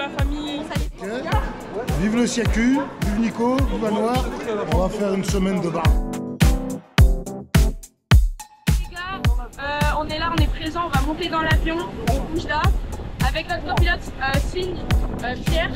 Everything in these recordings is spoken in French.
la famille. Okay. Vive le Siacu, vive Nico, vive Noir. On va faire une semaine de bar. Les gars, on est là, on est présent, on va monter dans l'avion, on bouge là, avec notre pilote Signe, Pierre.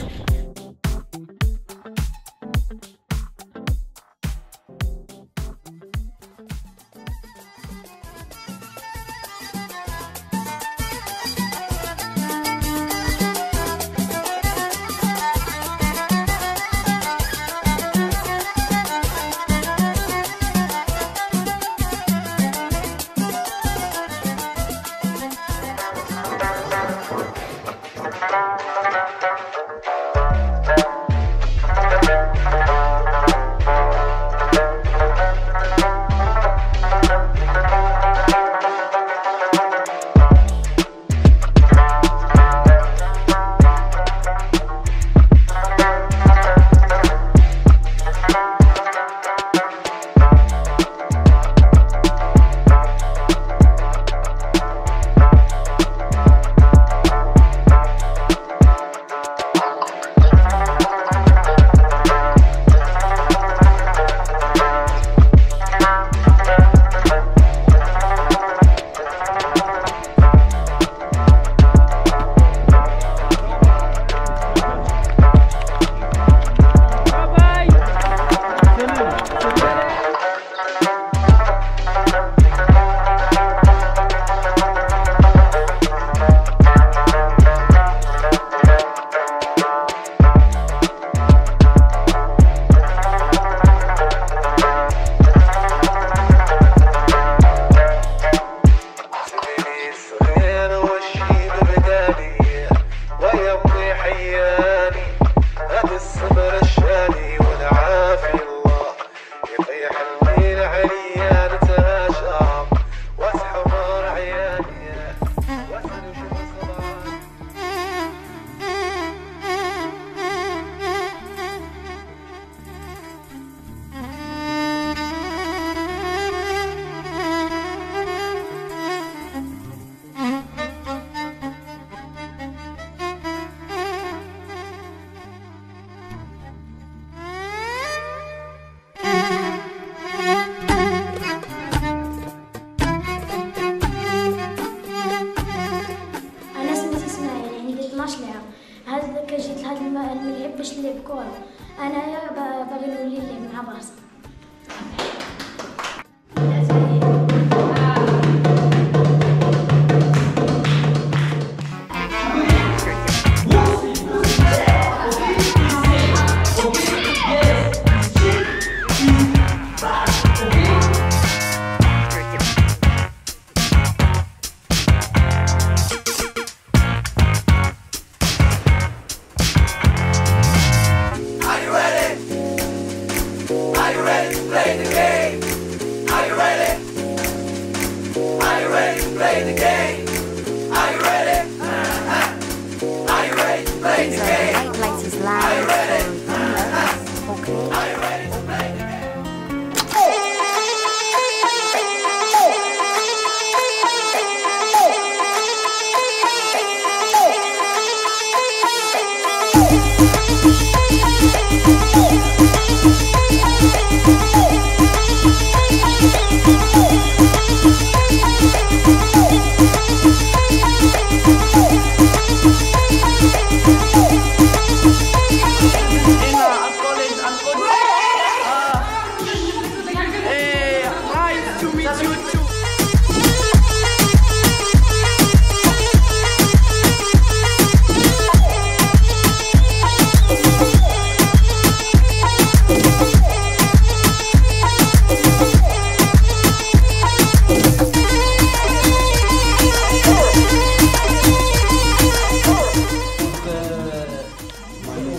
هذا كجيت لهذا الملعب باش نلعب كورة. أنايا باغي نولي نلعب مع برشا.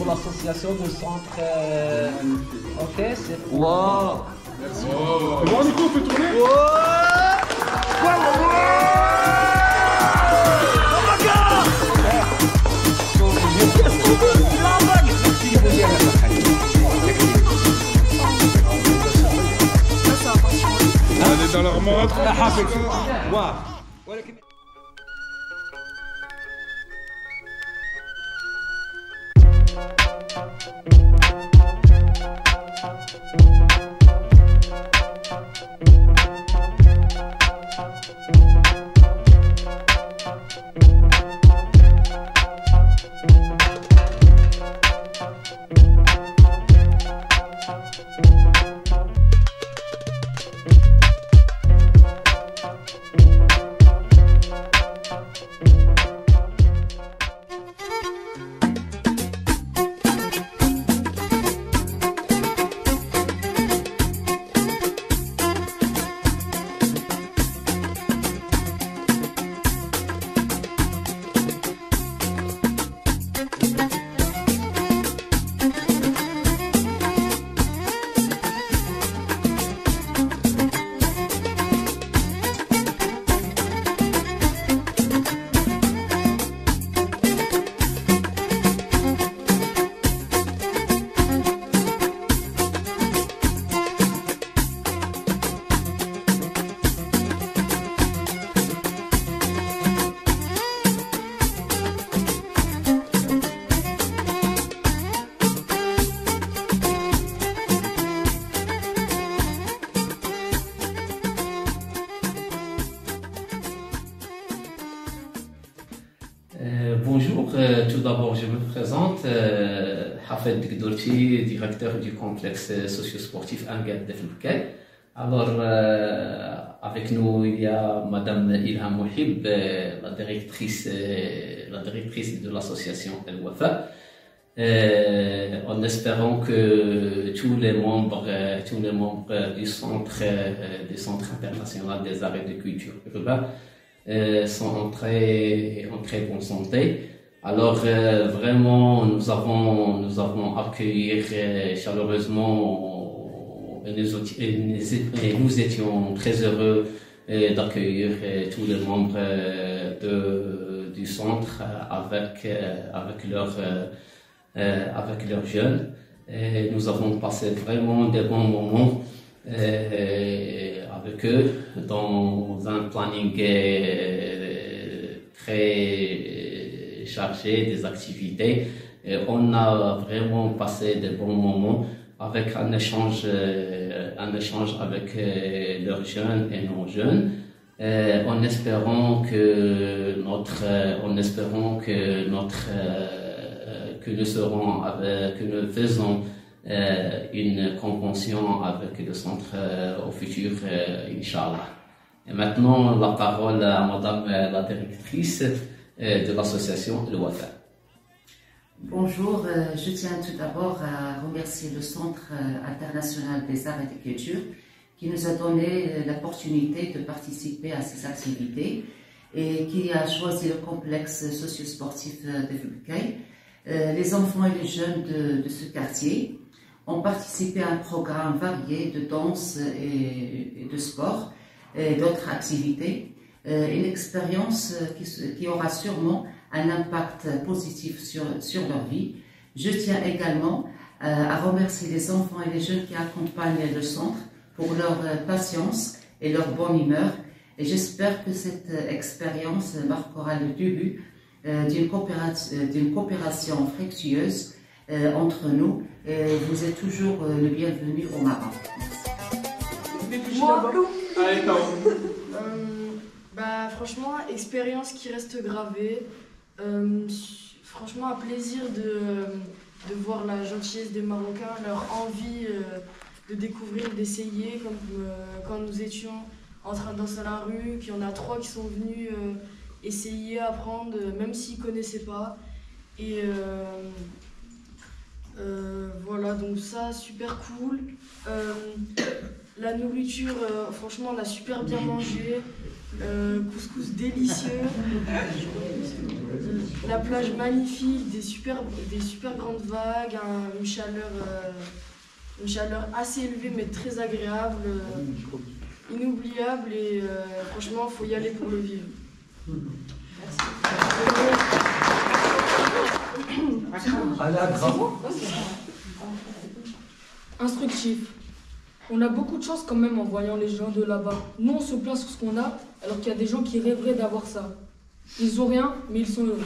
L'association de centre ok, c'est wow. Merci. Bon, Nico, on peut tourner. On est dans leur montre. tout d'abord, je me présente, Hafed Gdourti, directeur du complexe socio-sportif Angad de Fnbkay. Alors, avec nous, il y a Madame Ilham Mouhib, la directrice de l'association El Wafa, en espérant que tous les membres du Centre international des arts et de culture urbains sont en très bonne santé. Alors vraiment, nous avons accueilli chaleureusement et nous étions très heureux d'accueillir tous les membres du centre avec leurs jeunes. Et nous avons passé vraiment des bons moments avec eux dans un planning très chargé des activités. Et on a vraiment passé des bons moments avec un échange avec leurs jeunes et nos jeunes, en espérant que nous faisons une convention avec le centre au futur, Inch'Allah. Et maintenant, la parole à Madame la directrice de l'association El Wafa. Bonjour, je tiens tout d'abord à remercier le Centre international des arts et de culture qui nous a donné l'opportunité de participer à ces activités et qui a choisi le complexe socio-sportif de Fnbkay. Les enfants et les jeunes de ce quartier ont participé à un programme varié de danse et de sport et d'autres activités. Une expérience qui aura sûrement un impact positif sur leur vie. Je tiens également à remercier les enfants et les jeunes qui accompagnent le centre pour leur patience et leur bonne humeur. Et j'espère que cette expérience marquera le début d'une coopération fructueuse entre nous. Et vous êtes toujours le bienvenu au Maroc. Franchement, expérience qui reste gravée. Franchement, un plaisir de voir la gentillesse des Marocains, leur envie de découvrir, d'essayer, comme quand nous étions en train de danser à la rue, qu'il y en a 3 qui sont venus essayer, apprendre, même s'ils ne connaissaient pas. Et voilà, donc ça, super cool. La nourriture, franchement, on a super bien mangé. Couscous délicieux, la plage magnifique, des super grandes vagues, une chaleur assez élevée mais très agréable, inoubliable et franchement il faut y aller pour le vivre. Merci. Instructif. On a beaucoup de chance quand même en voyant les gens de là-bas. Nous, on se plaint sur ce qu'on a, alors qu'il y a des gens qui rêveraient d'avoir ça. Ils ont rien, mais ils sont heureux.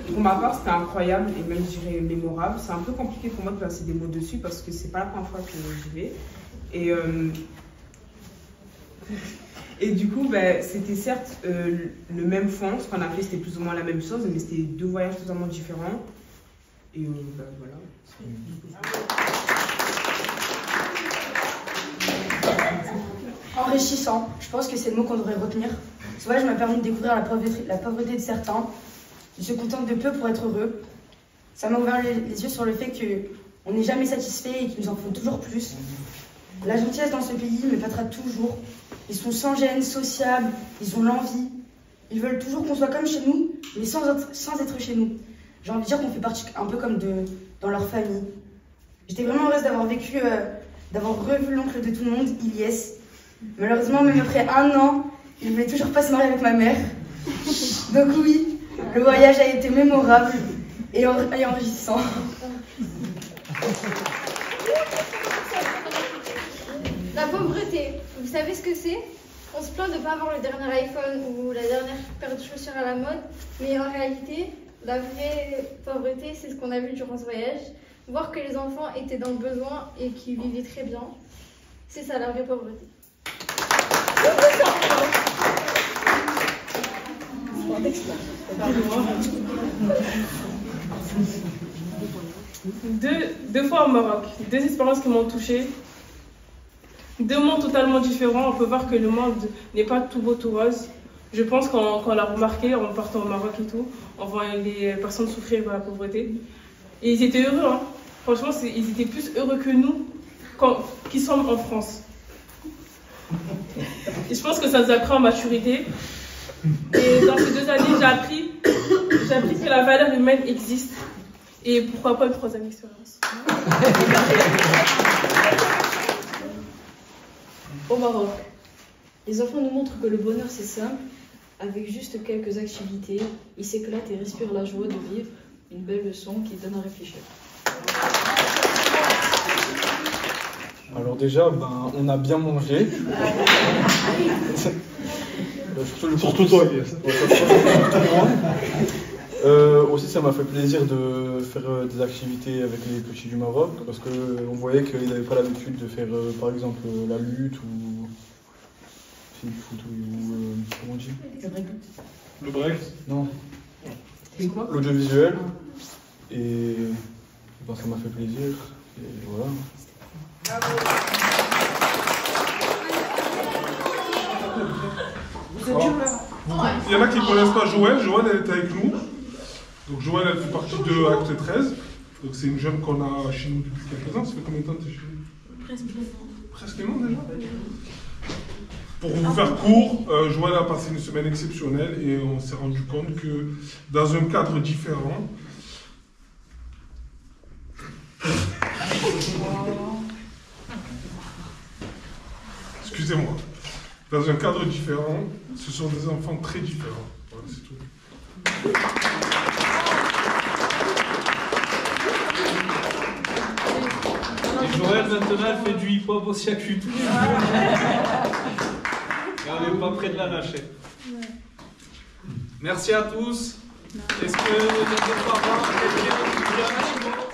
Pour ma part, c'était incroyable et même, je dirais, mémorable. C'est un peu compliqué pour moi de placer des mots dessus parce que c'est pas la première fois que j'y vais. Et du coup, c'était certes le même fond, ce qu'on a fait c'était plus ou moins la même chose, mais c'était 2 voyages totalement différents. Et voilà. Enrichissant, je pense que c'est le mot qu'on devrait retenir. Ce voyage m'a permis de découvrir la pauvreté de certains, qui se contentent de peu pour être heureux. Ça m'a ouvert les yeux sur le fait qu'on n'est jamais satisfait et qu'il nous en faut toujours plus. La gentillesse dans ce pays m'épatera toujours. Ils sont sans gêne, sociables, ils ont l'envie. Ils veulent toujours qu'on soit comme chez nous, mais sans être chez nous. J'ai envie de dire qu'on fait partie un peu comme dans leur famille. J'étais vraiment heureuse d'avoir revu l'oncle de tout le monde, Ilyes. Malheureusement, même après 1 an, il ne voulait toujours pas se marier avec ma mère. Donc oui, le voyage a été mémorable et enrichissant. La pauvreté, vous savez ce que c'est? On se plaint de ne pas avoir le dernier iPhone ou la dernière paire de chaussures à la mode, mais en réalité, la vraie pauvreté, c'est ce qu'on a vu durant ce voyage. Voir que les enfants étaient dans le besoin et qu'ils vivaient très bien, c'est ça la vraie pauvreté. Deux fois au Maroc, deux expériences qui m'ont touchée. Deux mondes totalement différents. On peut voir que le monde n'est pas tout beau, tout rose. Je pense qu'on l'a remarqué en partant au Maroc et tout. On voit les personnes souffrir de la pauvreté. Et ils étaient heureux, hein. Franchement, ils étaient plus heureux que nous qui sommes en France. Et je pense que ça nous a pris en maturité. Et dans ces 2 années, j'ai appris que la valeur humaine existe. Et pourquoi pas une 3e expérience. Au Maroc, les enfants nous montrent que le bonheur c'est simple. Avec juste quelques activités, ils s'éclatent et respirent la joie de vivre. Une belle leçon qui donne à réfléchir. Alors déjà, on a bien mangé. Surtout toi, aussi, ça m'a fait plaisir de faire des activités avec les petits du Maroc, parce qu'on voyait qu'ils n'avaient pas l'habitude de faire, par exemple, la lutte ou le foot ou comment on dit ? Le break. Non. C'est quoi ? L'audiovisuel. Et ça m'a fait plaisir. Et voilà. Il y en a qui ne connaissent pas Joël. Joël, elle est avec nous. Donc Joël, elle fait partie de Acte 13. Donc c'est une jeune qu'on a chez nous depuis quelques ans. Ça fait combien de temps que tu es chez nous ? Presque 1 an. Presque 1 an déjà ? Pour vous faire court, Joël a passé une semaine exceptionnelle et on s'est rendu compte que dans un cadre différent, excusez-moi, dans un cadre différent, ce sont des enfants très différents. Voilà, c'est tout. Et Joël, maintenant, elle fait du hip-hop au Siacu. Et on n'est pas près de la lâcher. Merci à tous. Est-ce que les parents, quelqu'un